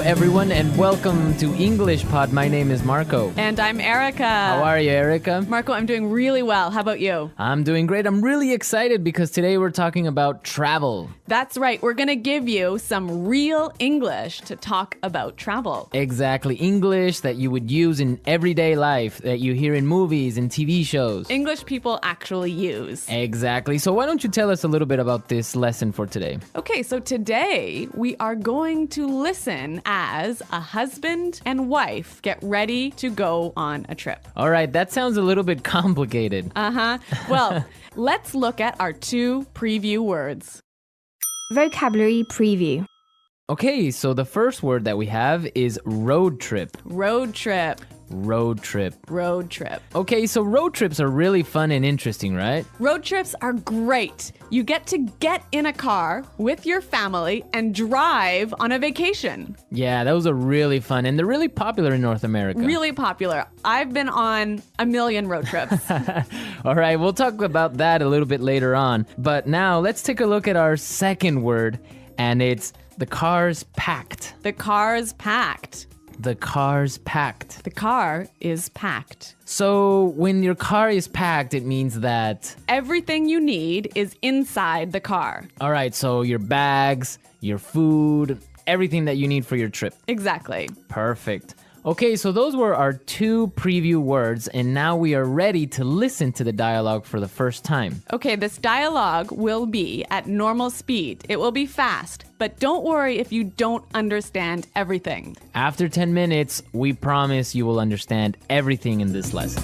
everyone, and welcome to English Pod. My name is Marco. And I'm Erica. How are you, Erica? Marco, I'm doing really well. How about you? I'm doing great. I'm really excited because today we're talking about travel. That's right. We're going to give you some real English to talk about travel. Exactly. English that you would use in everyday life, that you hear in movies and TV shows. English people actually use. Exactly. So why don't you tell us a little bit about this lesson for today? Okay, so today we are going to listen as a husband and wife get ready to go on a trip. All right, that sounds a little bit complicated. Well, let's look at our two preview words. Vocabulary preview. Okay, so the first word that we have is road trip. Road trip. Road trip. Road trip. Okay, so road trips are really fun and interesting, right? Road trips are great. You get to get in a car with your family and drive on a vacation. Yeah, those are really fun, and they're really popular in North America. Really popular. I've been on a million road trips. All right, we'll talk about that a little bit later on. But now let's take a look at our second word, and it's the car's packed. The car's packed. The car's packed. The car is packed. So when your car is packed, it means that... everything you need is inside the car. All right, so your bags, your food, everything that you need for your trip. Exactly. Perfect. Okay, so those were our two preview words, and now we are ready to listen to the dialogue for the first time. Okay, this dialogue will be at normal speed. It will be fast, but don't worry if you don't understand everything. After 10 minutes, we promise you will understand everything in this lesson.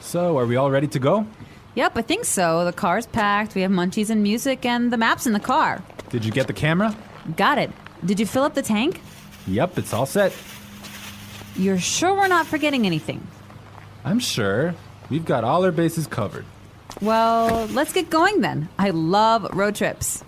So, are we all ready to go? Yep, I think so. The car's packed, we have munchies and music, and the map's in the car. Did you get the camera? Got it. Did you fill up the tank? Yep, it's all set. You're sure we're not forgetting anything? I'm sure. We've got all our bases covered. Well, let's get going then. I love road trips.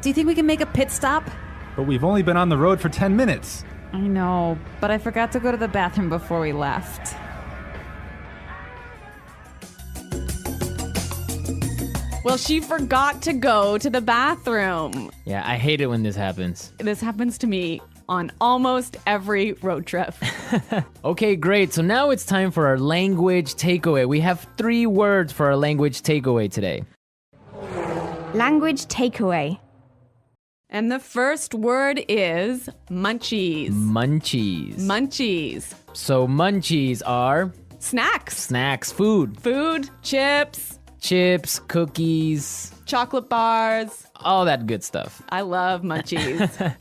Do you think we can make a pit stop? But we've only been on the road for 10 minutes. I know, but I forgot to go to the bathroom before we left. Well, she forgot to go to the bathroom. Yeah, I hate it when this happens. This happens to me on almost every road trip. Okay, great. So now it's time for our language takeaway. We have 3 words for our language takeaway today. Language takeaway. And the first word is munchies. Munchies. Munchies. So munchies are Snacks. snacks, food, Food, chips, chips, cookies, chocolate bars. all that good stuff. I love munchies.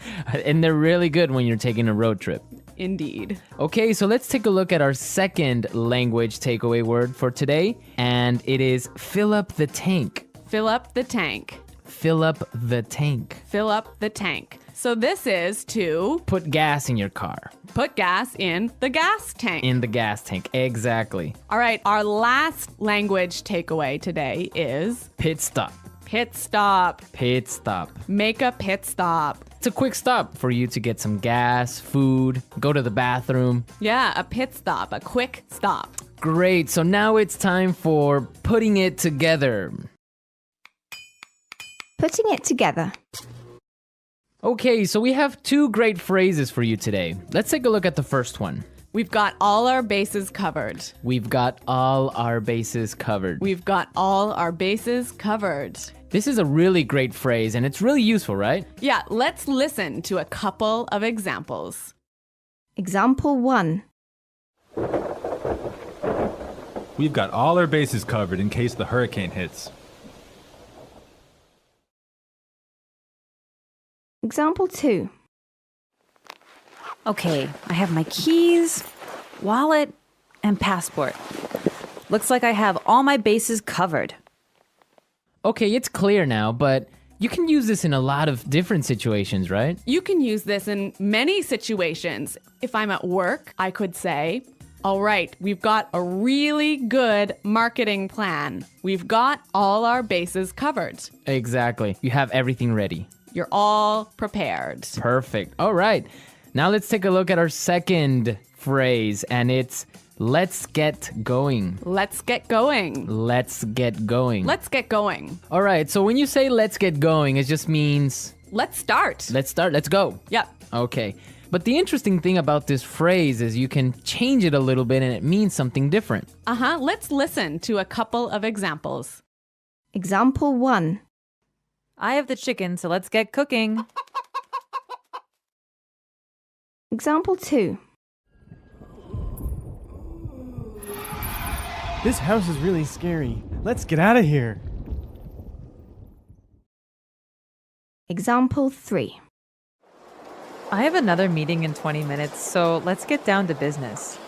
And they're really good when you're taking a road trip. Indeed. Okay, so let's take a look at our second language takeaway word for today, and it is fill up the tank. Fill up the tank. Fill up the tank. Fill up the tank. So this is to Put gas in your car. put gas in the gas tank. In the gas tank, exactly. All right, our last language takeaway today is Pit stop. pit stop. Pit stop. Make a pit stop. It's a quick stop for you to get some gas, food, go to the bathroom. Yeah, a pit stop, a quick stop. Great, so now it's time for putting it together. Putting it together. Okay, so we have 2 great phrases for you today. Let's take a look at the first one. We've got all our bases covered. We've got all our bases covered. We've got all our bases covered. This is a really great phrase, and it's really useful, right? Yeah, let's listen to a couple of examples. Example 1. We've got all our bases covered in case the hurricane hits. Example 2. Okay, I have my keys, wallet, and passport. Looks like I have all my bases covered. Okay, it's clear now, but you can use this in a lot of different situations, right? You can use this in many situations. If I'm at work, I could say, All right, we've got a really good marketing plan. We've got all our bases covered. Exactly. You have everything ready. You're all prepared. Perfect. All right. Now let's take a look at our second phrase, and it's let's get going. Let's get going. Let's get going. Let's get going. All right. So when you say let's get going, it just means Let's start. let's start. Let's go. Yep. Okay. But the interesting thing about this phrase is you can change it a little bit and it means something different. Let's listen to a couple of examples. Example 1. I have the chicken, so let's get cooking. Example 2. This house is really scary. Let's get out of here. Example 3. I have another meeting in 20 minutes, so let's get down to business.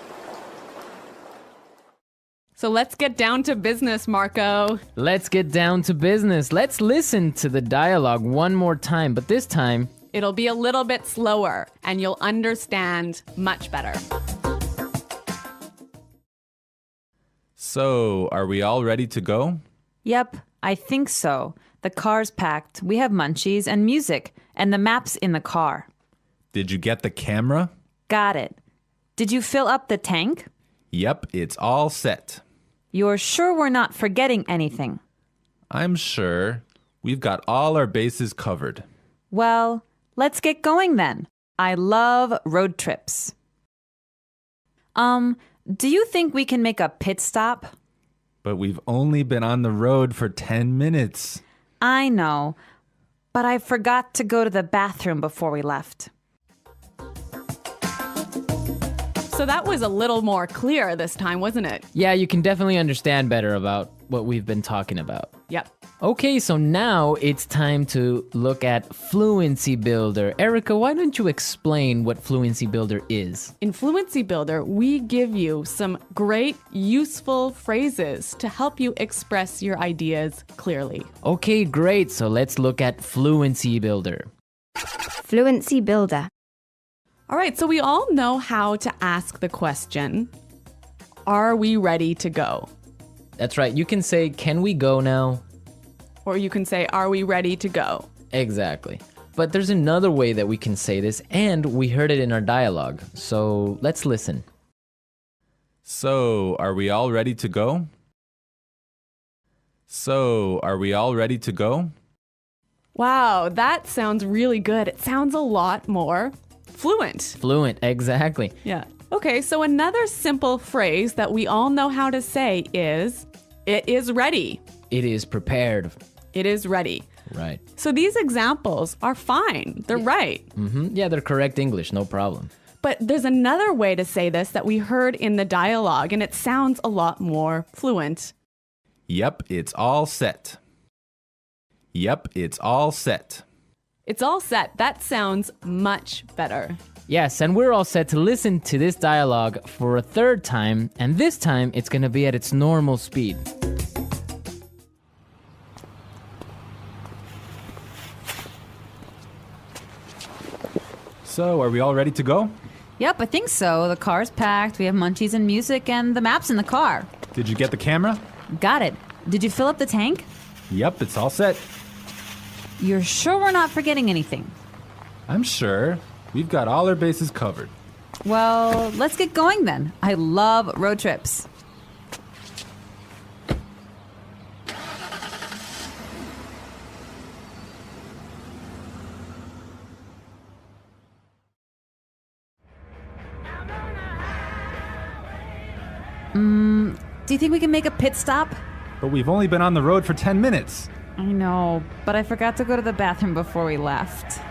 So let's get down to business, Marco. Let's get down to business. Let's listen to the dialogue one more time, but this time, It'll be a little bit slower and you'll understand much better. So, are we all ready to go? Yep, I think so. The car's packed, we have munchies and music, and the map's in the car. Did you get the camera? Got it. Did you fill up the tank? Yep, it's all set. You're sure we're not forgetting anything? I'm sure. We've got all our bases covered. Well, let's get going then. I love road trips. Do you think we can make a pit stop? But we've only been on the road for 10 minutes. I know, but I forgot to go to the bathroom before we left. So that was a little more clear this time, wasn't it? yeah, you can definitely understand better about what we've been talking about. Yep. Okay, so now it's time to look at Fluency Builder. Erica, why don't you explain what Fluency Builder is? In Fluency Builder, we give you some great, useful phrases to help you express your ideas clearly. Okay, great. So let's look at Fluency Builder. Fluency Builder. All right, so we all know how to ask the question, are we ready to go? That's right. You can say, can we go now? Or you can say, are we ready to go? Exactly. But there's another way that we can say this, and we heard it in our dialogue. So let's listen. So, are we all ready to go? So, are we all ready to go? Wow, that sounds really good. It sounds a lot more fluent. Fluent, exactly. Yeah. Okay, so another simple phrase that we all know how to say is, it is ready. It is prepared. It is ready. Right. So these examples are fine. They're right. Yeah, they're correct English, no problem. But there's another way to say this that we heard in the dialogue, and it sounds a lot more fluent. Yep, it's all set. Yep, it's all set. It's all set. That sounds much better. Yes, and we're all set to listen to this dialogue for a third time, and this time it's going to be at its normal speed. So, are we all ready to go? Yep, I think so. The car's packed, we have munchies and music, and the map's in the car. Did you get the camera? Got it. Did you fill up the tank? Yep, it's all set. You're sure we're not forgetting anything? I'm sure. We've got all our bases covered. Well, let's get going then. I love road trips. Do you think we can make a pit stop? But we've only been on the road for 10 minutes. I know, but I forgot to go to the bathroom before we left.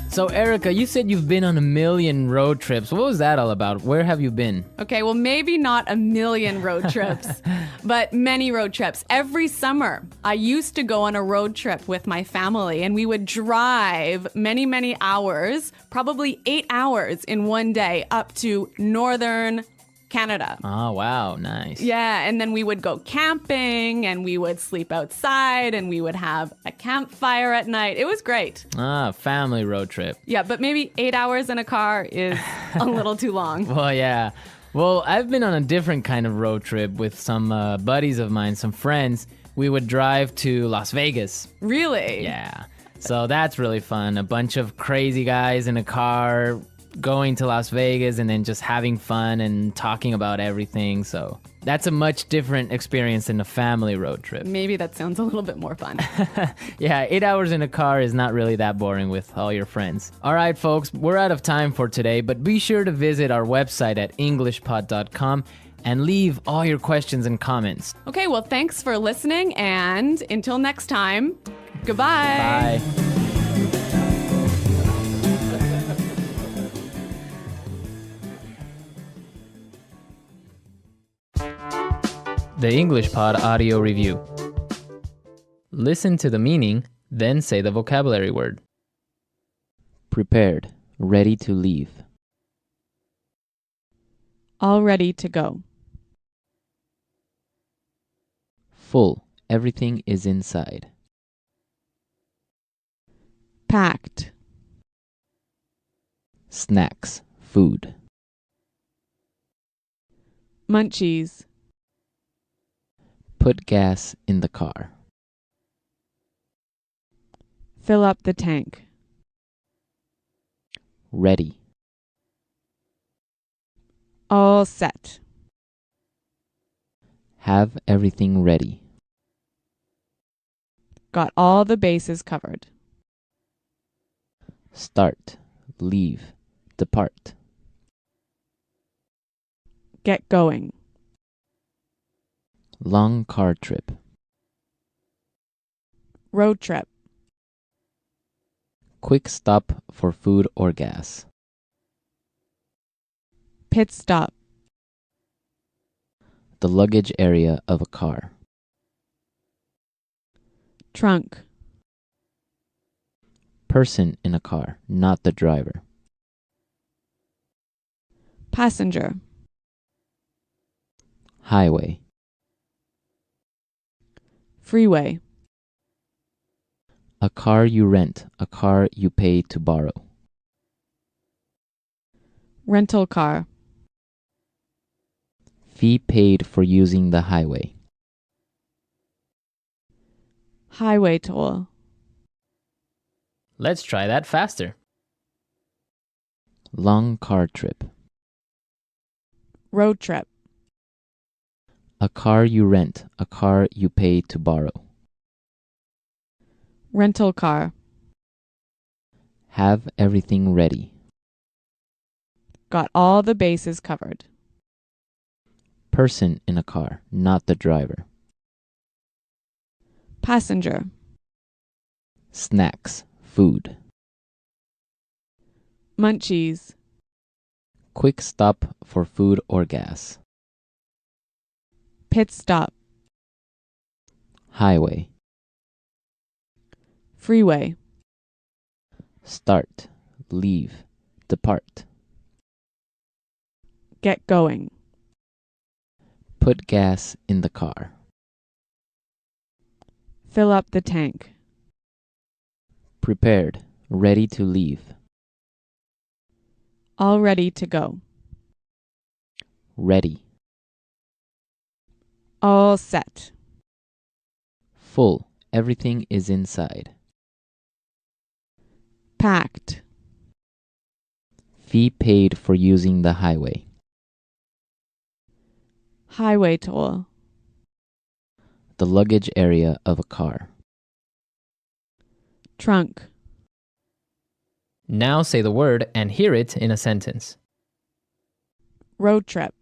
So, Erica, you said you've been on a million road trips. What was that all about? Where have you been? Okay, well, maybe not a million road trips, but many road trips. Every summer, I used to go on a road trip with my family, and we would drive many, many hours, probably 8 hours in one day, up to northern Canada. Oh, wow. Nice. Yeah, and then we would go camping and we would sleep outside and we would have a campfire at night. It was great. Ah, family road trip. Yeah, but maybe 8 hours in a car is a little too long. Well, yeah. Well, I've been on a different kind of road trip with some buddies of mine, some friends. We would drive to Las Vegas. Really? Yeah. So that's really fun. A bunch of crazy guys in a car going to Las Vegas and then just having fun and talking about everything. So that's a much different experience than a family road trip. Maybe that sounds a little bit more fun. Yeah, 8 hours in a car is not really that boring with all your friends. All right, folks, we're out of time for today, but be sure to visit our website at englishpod.com and leave all your questions and comments. Okay, well, thanks for listening, and until next time, goodbye. Bye. The English Pod Audio Review. Listen to the meaning, then say the vocabulary word. Prepared, ready to leave. All ready to go. Full, everything is inside. Packed. Snacks, food. Munchies. Put gas in the car. Fill up the tank. Ready. All set. Have everything ready. Got all the bases covered. Start, leave, depart. Get going. Long car trip. Road trip. Quick stop for food or gas. Pit stop. The luggage area of a car. Trunk. Person in a car, not the driver. Passenger. Highway. Freeway. A car you rent, a car you pay to borrow. Rental car. Fee paid for using the highway. Highway toll. Let's try that faster. Long car trip. Road trip. A car you rent, a car you pay to borrow. Rental car. Have everything ready. Got all the bases covered. Person in a car, not the driver. Passenger. Snacks, food. Munchies. Quick stop for food or gas. Pit stop. Highway. Freeway. Start, leave, depart. Get going. Put gas in the car. Fill up the tank. Prepared, ready to leave. All ready to go. Ready. All set. Full, everything is inside. Packed. Fee paid for using the highway. Highway toll. The luggage area of a car. Trunk. Now say the word and hear it in a sentence. Road trip.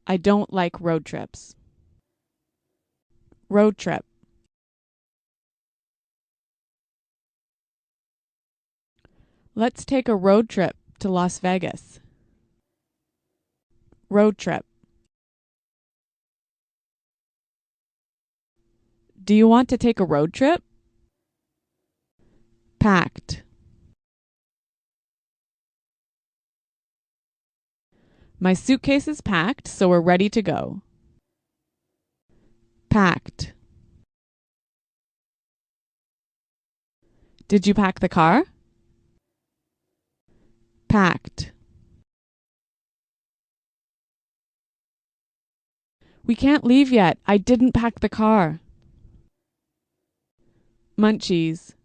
I don't like road trips. Road trip. Let's take a road trip to Las Vegas. Road trip. Do you want to take a road trip? Packed. My suitcase is packed, so we're ready to go. Packed. Did you pack the car? Packed. We can't leave yet. I didn't pack the car. Munchies.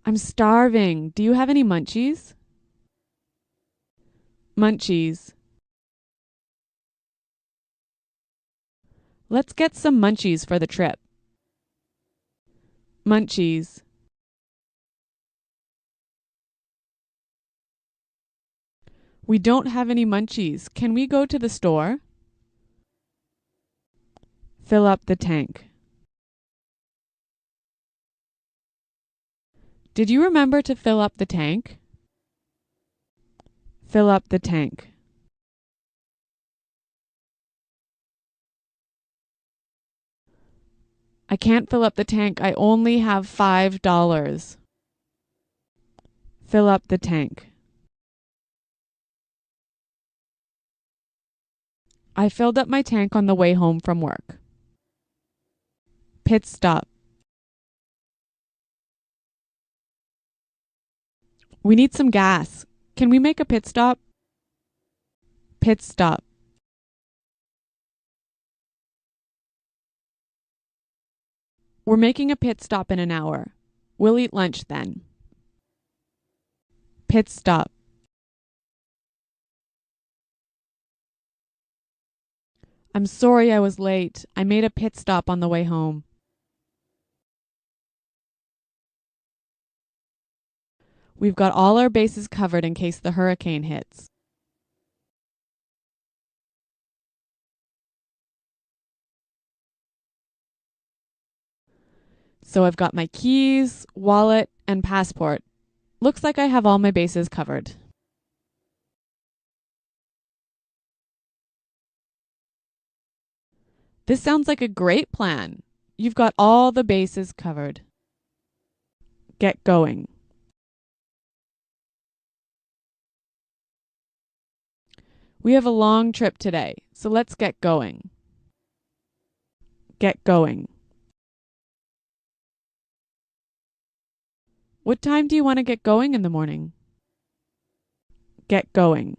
I'm starving. Do you have any munchies? Munchies. Let's get some munchies for the trip. Munchies. We don't have any munchies. Can we go to the store? Fill up the tank. Did you remember to fill up the tank? Fill up the tank. I can't fill up the tank. I only have $5. Fill up the tank. I filled up my tank on the way home from work. Pit stop. We need some gas. Can we make a pit stop? Pit stop. We're making a pit stop in an hour. We'll eat lunch then. Pit stop. I'm sorry I was late. I made a pit stop on the way home. We've got all our bases covered in case the hurricane hits. So I've got my keys, wallet, and passport. Looks like I have all my bases covered. This sounds like a great plan. You've got all the bases covered. Get going. We have a long trip today, so let's get going. Get going. What time do you want to get going in the morning? Get going.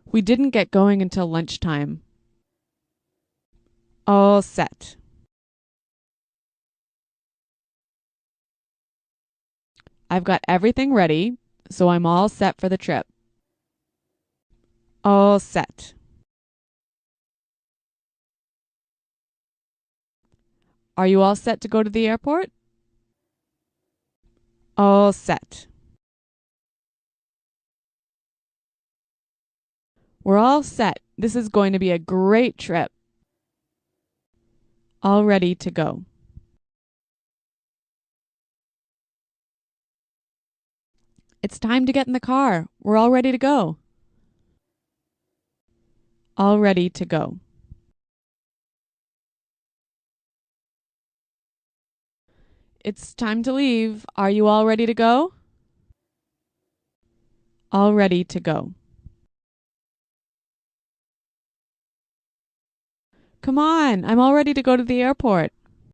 We didn't get going until lunchtime. All set. I've got everything ready, so I'm all set for the trip. All set. Are you all set to go to the airport? All set. We're all set. This is going to be a great trip. All ready to go. It's time to get in the car. We're all ready to go. All ready to go. It's time to leave. Are you all ready to go? All ready to go. Come on, I'm all ready to go to the airport.